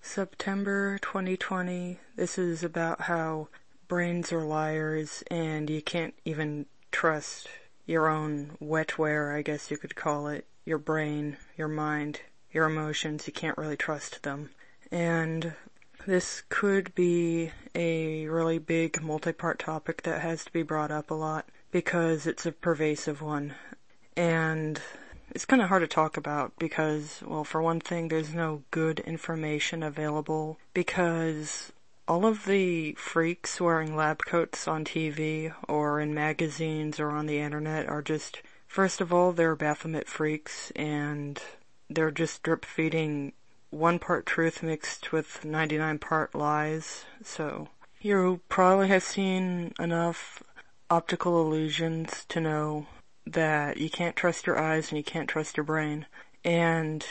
September 2020. This is about how brains are liars and you can't even trust your own wetware, I guess you could call it. Your brain, your mind, your emotions, you can't really trust them. And this could be a really big multi-part topic that has to be brought up a lot because it's a pervasive one. And it's kind of hard to talk about because, well, for one thing, there's no good information available because all of the freaks wearing lab coats on TV or in magazines or on the internet are just, first of all, they're Baphomet freaks and they're just drip feeding 1 part truth mixed with 99 part lies. So you probably have seen enough optical illusions to know that you can't trust your eyes and you can't trust your brain. And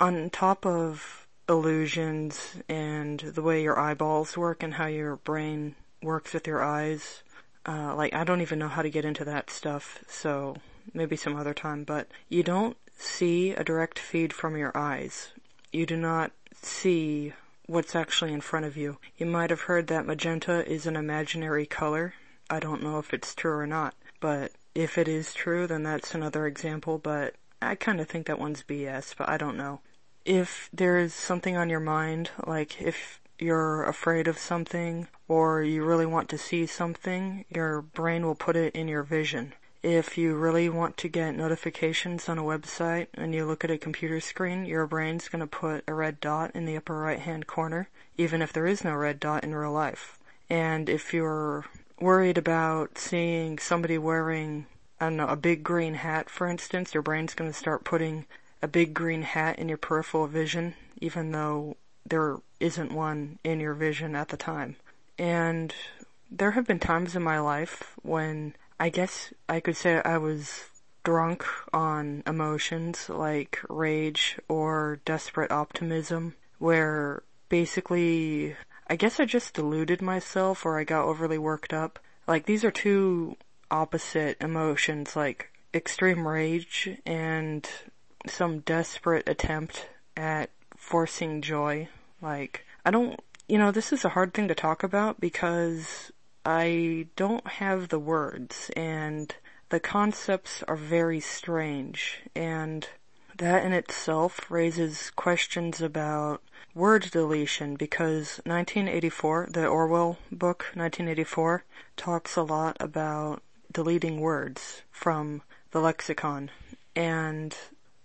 on top of illusions and the way your eyeballs work and how your brain works with your eyes, I don't even know how to get into that stuff, so maybe some other time, but you don't see a direct feed from your eyes. You do not see what's actually in front of you. You might have heard that magenta is an imaginary color. I don't know if it's true or not, but if it is true, then that's another example, but I kind of think that one's BS, but I don't know. If there's something on your mind, like if you're afraid of something or you really want to see something, your brain will put it in your vision. If you really want to get notifications on a website and you look at a computer screen, your brain's going to put a red dot in the upper right-hand corner, even if there is no red dot in real life. And if you're worried about seeing somebody wearing, I don't know, a big green hat, for instance, your brain's going to start putting a big green hat in your peripheral vision, even though there isn't one in your vision at the time. And there have been times in my life when I guess I could say I was drunk on emotions like rage or desperate optimism, where basically I guess I just deluded myself or I got overly worked up. Like, these are two opposite emotions, like extreme rage and some desperate attempt at forcing joy. Like, this is a hard thing to talk about because I don't have the words and the concepts are very strange, and that in itself raises questions about word deletion because 1984, the Orwell book 1984, talks a lot about deleting words from the lexicon. And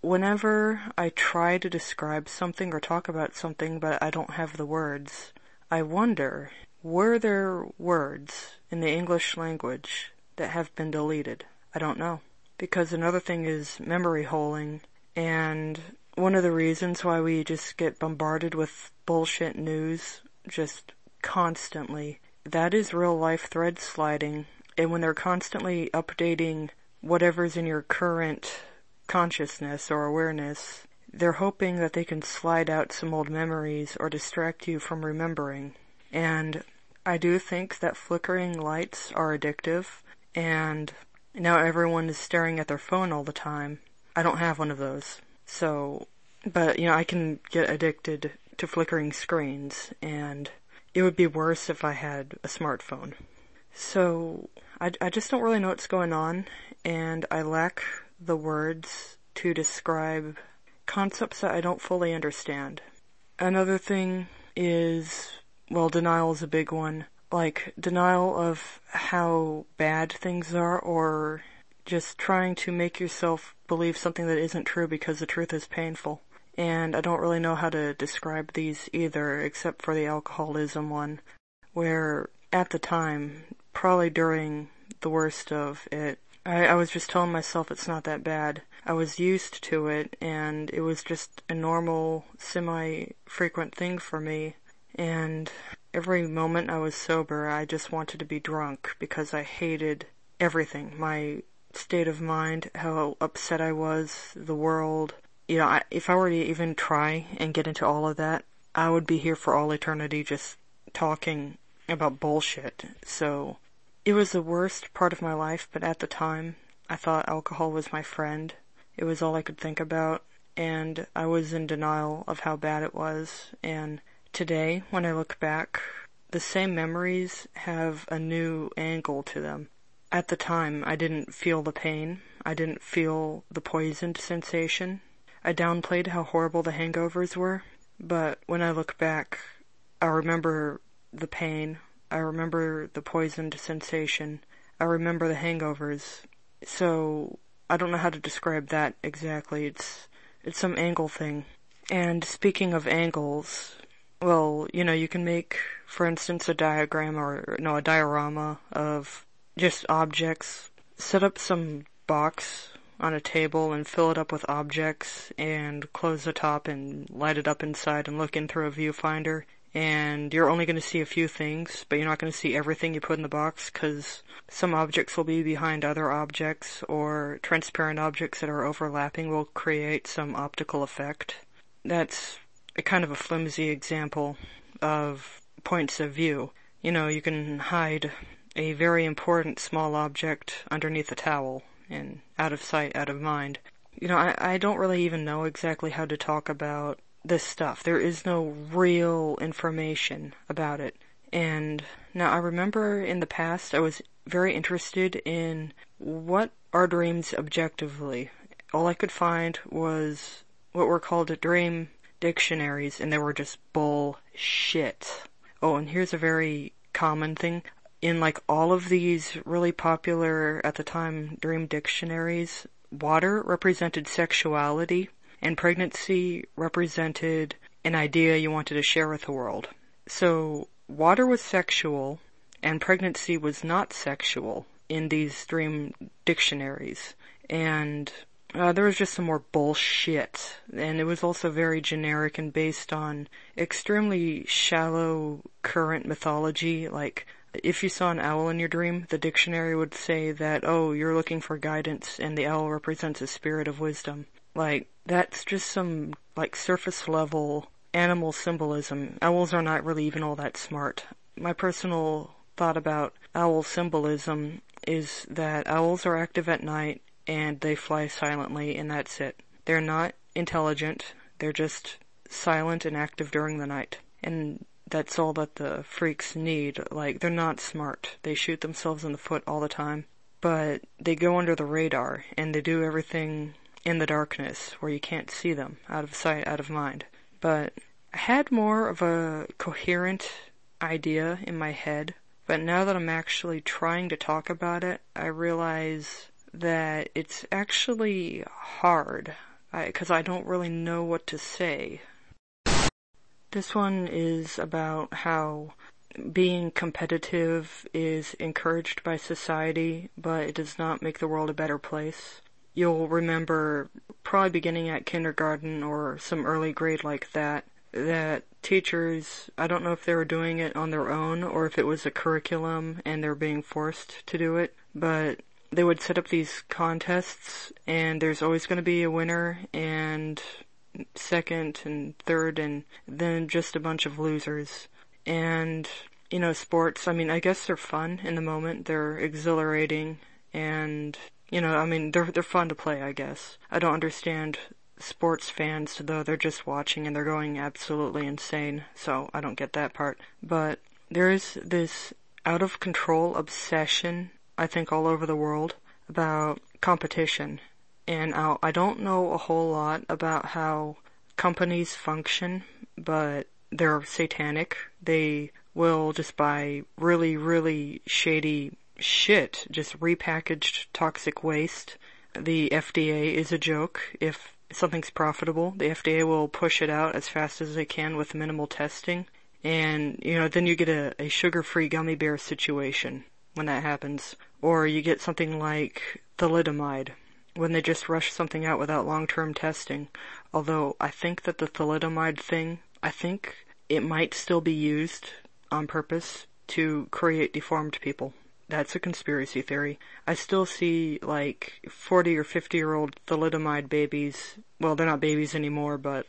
whenever I try to describe something or talk about something but I don't have the words, I wonder, were there words in the English language that have been deleted? I don't know. Because another thing is memory holing, and one of the reasons why we just get bombarded with bullshit news just constantly, that is real life thread sliding. And when they're constantly updating whatever's in your current consciousness or awareness, they're hoping that they can slide out some old memories or distract you from remembering. And I do think that flickering lights are addictive, and now everyone is staring at their phone all the time. I don't have one of those. So, but, I can get addicted to flickering screens, and it would be worse if I had a smartphone. So, I just don't really know what's going on, and I lack the words to describe concepts that I don't fully understand. Another thing is, well, denial is a big one. Like, denial of how bad things are, or just trying to make yourself believe something that isn't true because the truth is painful. And I don't really know how to describe these either, except for the alcoholism one, where at the time, probably during the worst of it, I was just telling myself it's not that bad. I was used to it, and it was just a normal, semi-frequent thing for me. And every moment I was sober, I just wanted to be drunk because I hated everything. My state of mind, how upset I was, the world. If I were to even try and get into all of that, I would be here for all eternity just talking about bullshit. So it was the worst part of my life, but at the time, I thought alcohol was my friend. It was all I could think about, and I was in denial of how bad it was, and today, when I look back, the same memories have a new angle to them. At the time, I didn't feel the pain. I didn't feel the poisoned sensation. I downplayed how horrible the hangovers were. But when I look back, I remember the pain. I remember the poisoned sensation. I remember the hangovers. So I don't know how to describe that exactly. It's some angle thing. And speaking of angles, well, you can make, for instance, a diorama of just objects. Set up some box on a table and fill it up with objects and close the top and light it up inside and look in through a viewfinder. And you're only going to see a few things, but you're not going to see everything you put in the box, because some objects will be behind other objects, or transparent objects that are overlapping will create some optical effect. That's a kind of a flimsy example of points of view. You can hide a very important small object underneath a towel, and out of sight, out of mind. I don't really even know exactly how to talk about this stuff. There is no real information about it. And now I remember in the past I was very interested in what are dreams objectively. All I could find was what were called dream dictionaries, and they were just bullshit. Oh, and here's a very common thing. In all of these really popular at the time dream dictionaries, water represented sexuality, and pregnancy represented an idea you wanted to share with the world. So water was sexual, and pregnancy was not sexual in these dream dictionaries. And there was just some more bullshit. And it was also very generic and based on extremely shallow current mythology. If you saw an owl in your dream, the dictionary would say that, oh, you're looking for guidance, and the owl represents a spirit of wisdom. That's just some, surface level animal symbolism. Owls are not really even all that smart. My personal thought about owl symbolism is that owls are active at night, and they fly silently, and that's it. They're not intelligent. They're just silent and active during the night. And that's all that the freaks need. They're not smart. They shoot themselves in the foot all the time. But they go under the radar, and they do everything in the darkness, where you can't see them, out of sight, out of mind. But I had more of a coherent idea in my head, but now that I'm actually trying to talk about it, I realize that it's actually hard, because I don't really know what to say. This one is about how being competitive is encouraged by society, but it does not make the world a better place. You'll remember, probably beginning at kindergarten or some early grade like that teachers, I don't know if they were doing it on their own or if it was a curriculum and they're being forced to do it, but they would set up these contests, and there's always going to be a winner and second and third, and then just a bunch of losers. And, sports, I guess they're fun in the moment. They're exhilarating, and they're fun to play, I guess. I don't understand sports fans, though. They're just watching and they're going absolutely insane, so I don't get that part. But there is this out of control obsession, I think, all over the world about competition. And I don't know a whole lot about how companies function, but they're satanic. They will just buy really, really shady shit, just repackaged toxic waste. The FDA is a joke. If something's profitable, the FDA will push it out as fast as they can with minimal testing. And, then you get a sugar-free gummy bear situation when that happens. Or you get something like thalidomide, when they just rush something out without long-term testing. Although I think that the thalidomide thing, I think it might still be used on purpose to create deformed people. That's a conspiracy theory. I still see 40 or 50-year-old thalidomide babies. Well, they're not babies anymore, but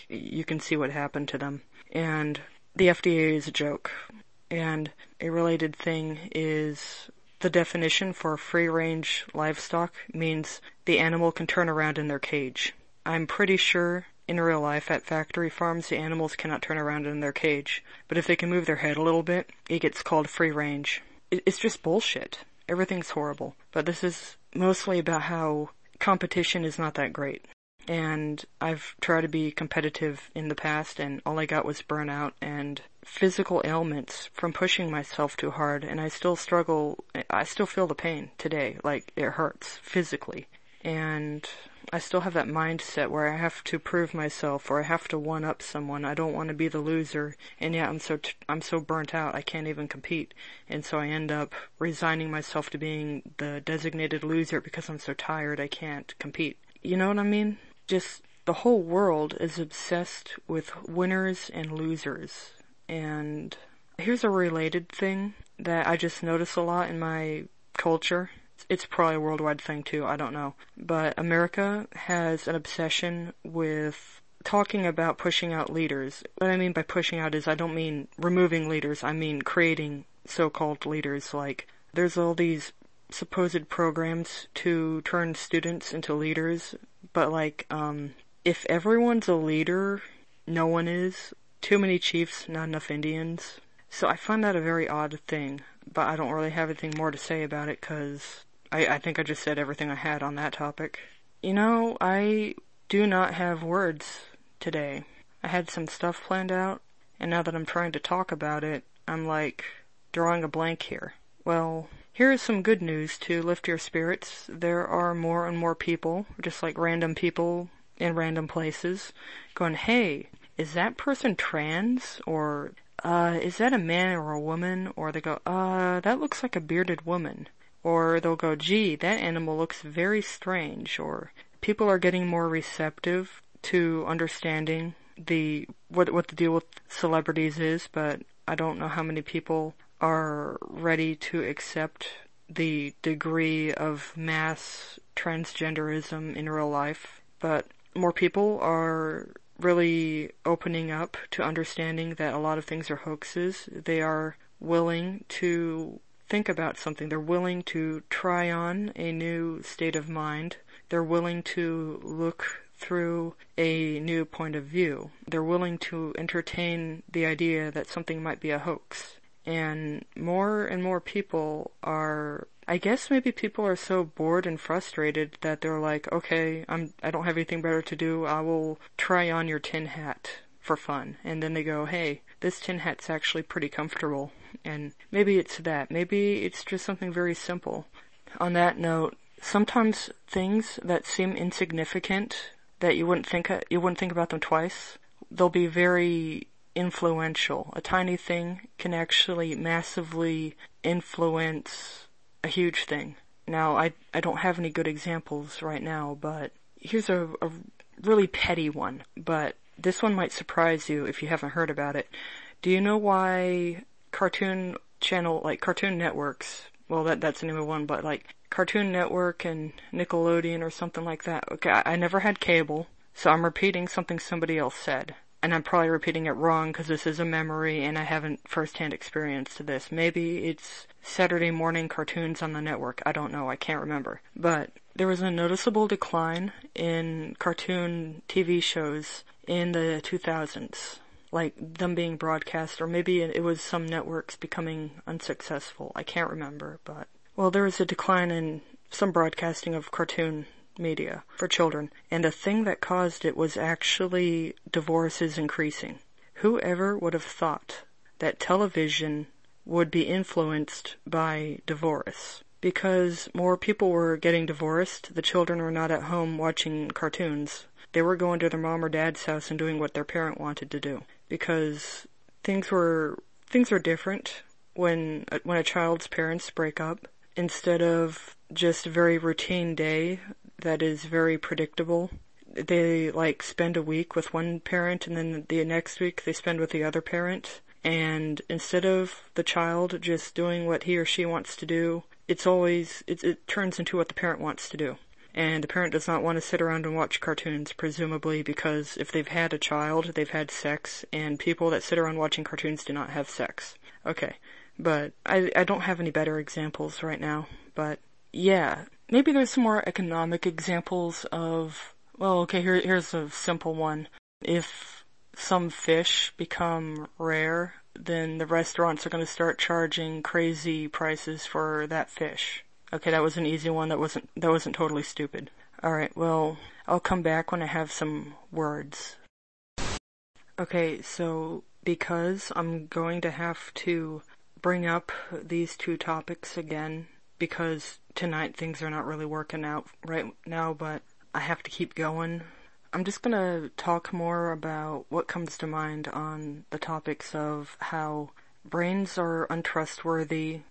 you can see what happened to them. And the FDA is a joke. And a related thing is the definition for free-range livestock means the animal can turn around in their cage. I'm pretty sure in real life at factory farms, the animals cannot turn around in their cage. But if they can move their head a little bit, it gets called free range. It's just bullshit. Everything's horrible. But this is mostly about how competition is not that great. And I've tried to be competitive in the past, and all I got was burnout and physical ailments from pushing myself too hard, and I still struggle. I still feel the pain today. Like, it hurts physically. And I still have that mindset where I have to prove myself, or I have to one-up someone. I don't want to be the loser, and yet I'm so burnt out I can't even compete. And so I end up resigning myself to being the designated loser because I'm so tired I can't compete. You know what I mean? Just the whole world is obsessed with winners and losers. And here's a related thing that I just notice a lot in my culture. It's probably a worldwide thing too, I don't know. But America has an obsession with talking about pushing out leaders. What I mean by pushing out is I don't mean removing leaders, I mean creating so-called leaders. Like, there's all these supposed programs to turn students into leaders, but like, if everyone's a leader, no one is. Too many chiefs, not enough Indians. So I find that a very odd thing, but I don't really have anything more to say about it because I think I just said everything I had on that topic. You know, I do not have words today. I had some stuff planned out, and now that I'm trying to talk about it, I'm like drawing a blank here. Well, here is some good news to lift your spirits. There are more and more people, just like random people in random places, going, hey, is that person trans? Or, is that a man or a woman? Or they go, that looks like a bearded woman. Or they'll go, gee, that animal looks very strange. Or people are getting more receptive to understanding what the deal with celebrities is, but I don't know how many people are ready to accept the degree of mass transgenderism in real life. But more people are really opening up to understanding that a lot of things are hoaxes. They are willing to think about something. They're willing to try on a new state of mind. They're willing to look through a new point of view. They're willing to entertain the idea that something might be a hoax. And more people are, I guess maybe people are so bored and frustrated that they're like, okay, I don't have anything better to do. I will try on your tin hat for fun. And then they go, hey, this tin hat's actually pretty comfortable. And maybe it's that. Maybe it's just something very simple. On that note, sometimes things that seem insignificant, that you wouldn't think about them twice, they'll be very influential. A tiny thing can actually massively influence a huge thing. Now, I don't have any good examples right now, but here's a really petty one. But this one might surprise you if you haven't heard about it. Do you know why cartoon networks, well, that's the name of one, but like Cartoon Network and Nickelodeon or something like that. Okay, I never had cable, so I'm repeating something somebody else said. And I'm probably repeating it wrong because this is a memory and I haven't first-hand experience to this. Maybe it's Saturday morning cartoons on the network. I don't know. I can't remember. But there was a noticeable decline in cartoon TV shows in the 2000s. Like them being broadcast, or maybe it was some networks becoming unsuccessful. I can't remember, but well, there was a decline in some broadcasting of cartoon media for children, and the thing that caused it was actually divorces increasing. Whoever would have thought that television would be influenced by divorce? Because more people were getting divorced, the children were not at home watching cartoons. They were going to their mom or dad's house and doing what their parent wanted to do. Because things are different when a child's parents break up. Instead of just a very routine day that is very predictable, they like spend a week with one parent and then the next week they spend with the other parent. And instead of the child just doing what he or she wants to do, it turns into what the parent wants to do. And the parent does not want to sit around and watch cartoons, presumably because if they've had a child, they've had sex, and people that sit around watching cartoons do not have sex. Okay, but I don't have any better examples right now, but yeah, maybe there's some more economic examples of Well, okay, here's a simple one. If some fish become rare, then the restaurants are going to start charging crazy prices for that fish. Okay, that was an easy one. That wasn't totally stupid. All right, well, I'll come back when I have some words. Okay, so because I'm going to have to bring up these two topics again, because tonight things are not really working out right now, but I have to keep going. I'm just gonna talk more about what comes to mind on the topics of how brains are untrustworthy.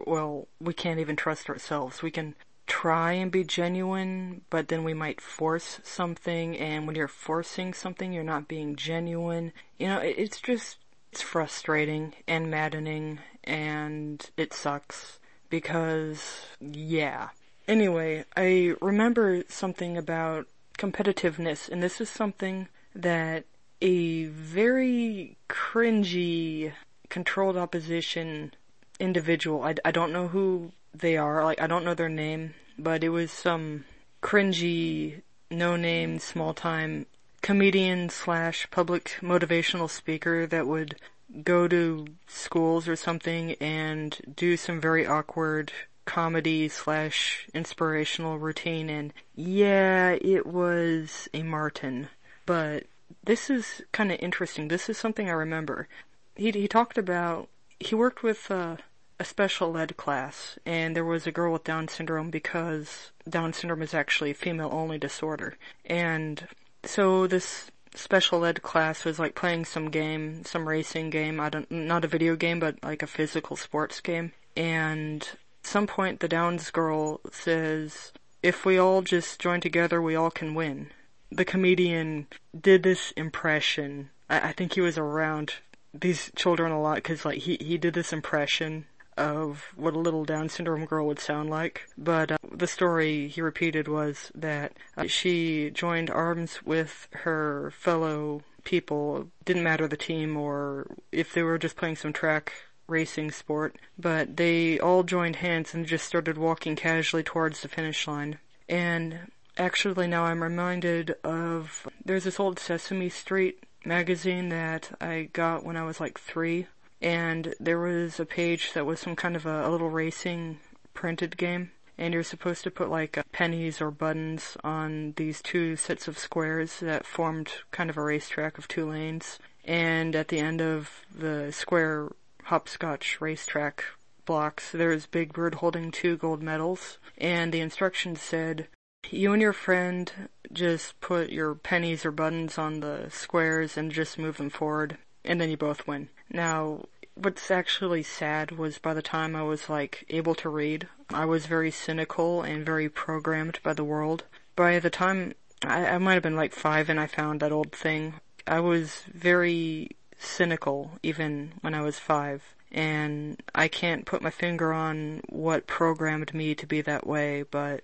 Well, we can't even trust ourselves. We can try and be genuine, but then we might force something, and when you're forcing something, you're not being genuine. It's frustrating and maddening, and it sucks, because, yeah. Anyway, I remember something about competitiveness, and this is something that a very cringy, controlled opposition individual, I don't know who they are, like, I don't know their name, but it was some cringy, no-name, small-time comedian slash public motivational speaker that would go to schools or something and do some very awkward comedy slash inspirational routine, and yeah, it was a Martin. But this is kind of interesting. This is something I remember. He talked about, he worked with a special ed class, and there was a girl with Down syndrome, because Down syndrome is actually a female-only disorder. And so this special ed class was like playing some game, some racing game, not a video game, but like a physical sports game. And at some point the Downs girl says, if we all just join together, we all can win. The comedian did this impression. I think he was around these children a lot, because like he did this impression of what a little Down syndrome girl would sound like. But the story he repeated was that she joined arms with her fellow people. Didn't matter the team or if they were just playing some track racing sport, but they all joined hands and just started walking casually towards the finish line. And actually now I'm reminded of, there's this old Sesame Street magazine that I got when I was like 3, and there was a page that was some kind of a little racing printed game, and you're supposed to put like pennies or buttons on these two sets of squares that formed kind of a racetrack of 2 lanes, and at the end of the square hopscotch racetrack blocks there's Big Bird holding 2 gold medals, and the instructions said, you and your friend just put your pennies or buttons on the squares and just move them forward, and then you both win. Now, what's actually sad was by the time I was like able to read, I was very cynical and very programmed by the world. By the time I might have been like 5 and I found that old thing, I was very cynical even when I was 5. And I can't put my finger on what programmed me to be that way, but,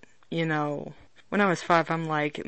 when I was 5, I'm like,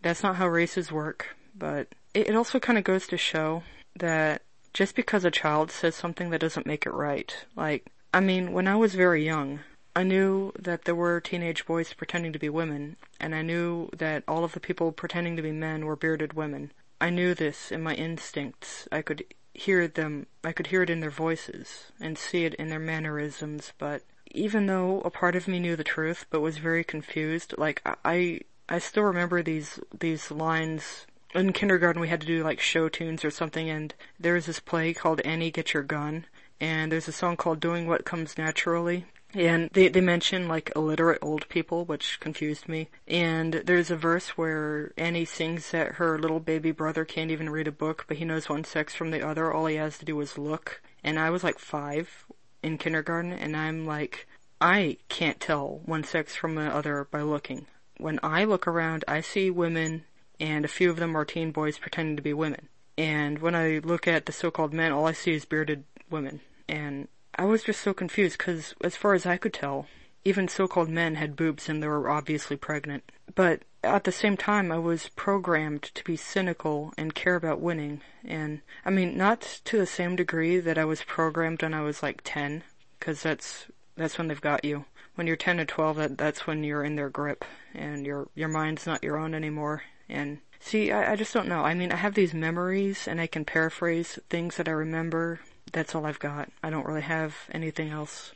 that's not how races work. But it also kind of goes to show that just because a child says something, that doesn't make it right. When I was very young, I knew that there were teenage boys pretending to be women, and I knew that all of the people pretending to be men were bearded women. I knew this in my instincts. I could hear them, I could hear it in their voices, and see it in their mannerisms, but even though a part of me knew the truth, but was very confused, I still remember these lines. In kindergarten we had to do like show tunes or something, and there was this play called Annie Get Your Gun, and there's a song called Doing What Comes Naturally, and they mention like illiterate old people, which confused me. And there's a verse where Annie sings that her little baby brother can't even read a book, but he knows one sex from the other, all he has to do is look. And I was like 5 in kindergarten, and I'm like, I can't tell one sex from the other by looking. When I look around, I see women, and a few of them are teen boys pretending to be women. And when I look at the so-called men, all I see is bearded women. And I was just so confused, because as far as I could tell, even so-called men had boobs and they were obviously pregnant. But at the same time, I was programmed to be cynical and care about winning. And, not to the same degree that I was programmed when I was like 10, because that's that's when they've got you. When you're 10 to 12, that's when you're in their grip, and your mind's not your own anymore. And see, I just don't know. I mean, I have these memories, and I can paraphrase things that I remember. That's all I've got. I don't really have anything else.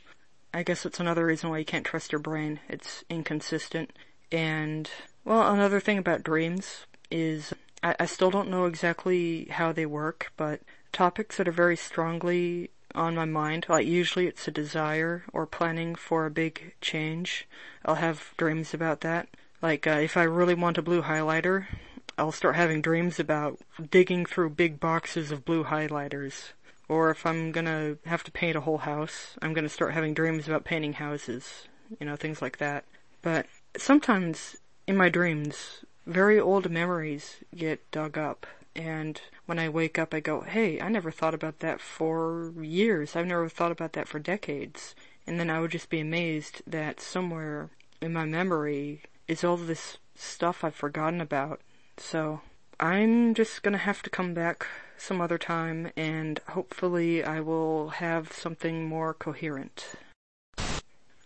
I guess it's another reason why you can't trust your brain. It's inconsistent. And, well, another thing about dreams is I still don't know exactly how they work, but topics that are very strongly on my mind, like usually it's a desire or planning for a big change. I'll have dreams about that. Like, if I really want a blue highlighter, I'll start having dreams about digging through big boxes of blue highlighters. Or if I'm gonna have to paint a whole house, I'm gonna start having dreams about painting houses. Things like that. But sometimes in my dreams, very old memories get dug up. And when I wake up, I go, hey, I never thought about that for years. I've never thought about that for decades. And then I would just be amazed that somewhere in my memory is all this stuff I've forgotten about. So I'm just gonna have to come back some other time, and hopefully I will have something more coherent.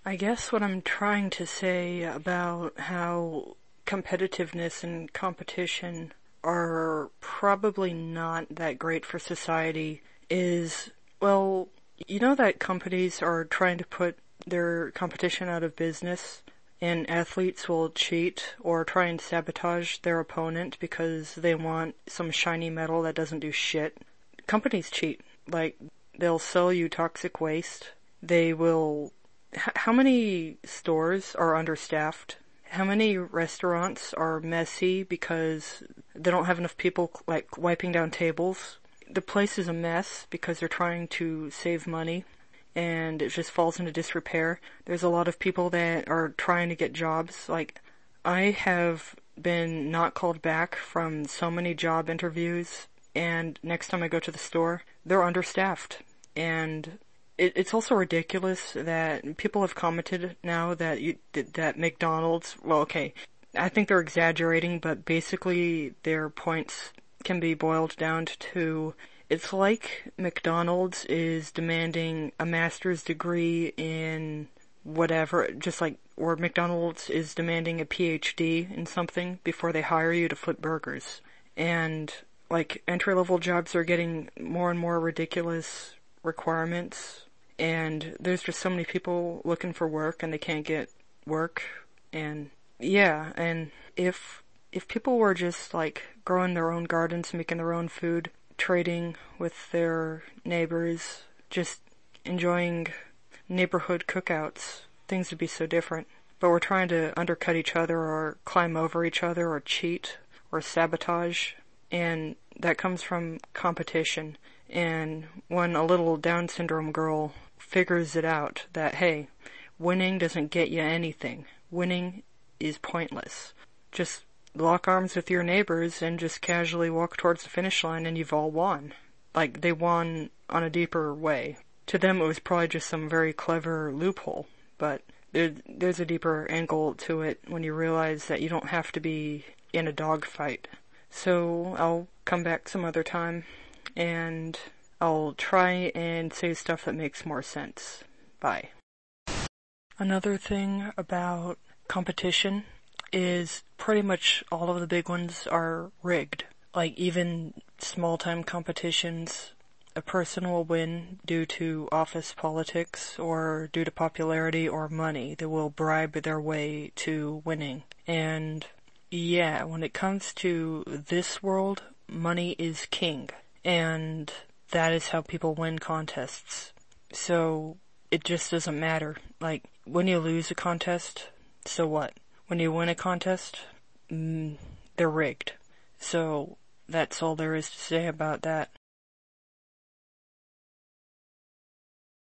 I guess what I'm trying to say about how competitiveness and competition are probably not that great for society is, well, you know that companies are trying to put their competition out of business, and athletes will cheat or try and sabotage their opponent because they want some shiny metal that doesn't do shit. Companies cheat. Like, they'll sell you toxic waste. They will... How many stores are understaffed? How many restaurants are messy because they don't have enough people, like, wiping down tables? The place is a mess because they're trying to save money, and it just falls into disrepair. There's a lot of people that are trying to get jobs. Like, I have been not called back from so many job interviews, and next time I go to the store, they're understaffed. And it's also ridiculous that people have commented now that that McDonald's, well, okay, I think they're exaggerating, but basically their points can be boiled down to, it's like McDonald's is demanding a master's degree in whatever, just like, or McDonald's is demanding a PhD in something before they hire you to flip burgers. And, like, entry-level jobs are getting more and more ridiculous requirements, and there's just so many people looking for work and they can't get work. And yeah, and if people were just like growing their own gardens, making their own food, trading with their neighbors, just enjoying neighborhood cookouts, things would be so different. But we're trying to undercut each other or climb over each other or cheat or sabotage, and that comes from competition. And when a little Down syndrome girl figures it out that, hey, winning doesn't get you anything. Winning is pointless. Just lock arms with your neighbors and just casually walk towards the finish line and you've all won. Like, they won on a deeper way. To them it was probably just some very clever loophole, but there's a deeper angle to it when you realize that you don't have to be in a dogfight. So I'll come back some other time, and I'll try and say stuff that makes more sense. Bye. Another thing about competition is pretty much all of the big ones are rigged. Like, even small-time competitions, a person will win due to office politics or due to popularity or money. They will bribe their way to winning. And yeah, when it comes to this world, money is king. And that is how people win contests. So it just doesn't matter. Like, when you lose a contest, so what? When you win a contest, they're rigged. So that's all there is to say about that.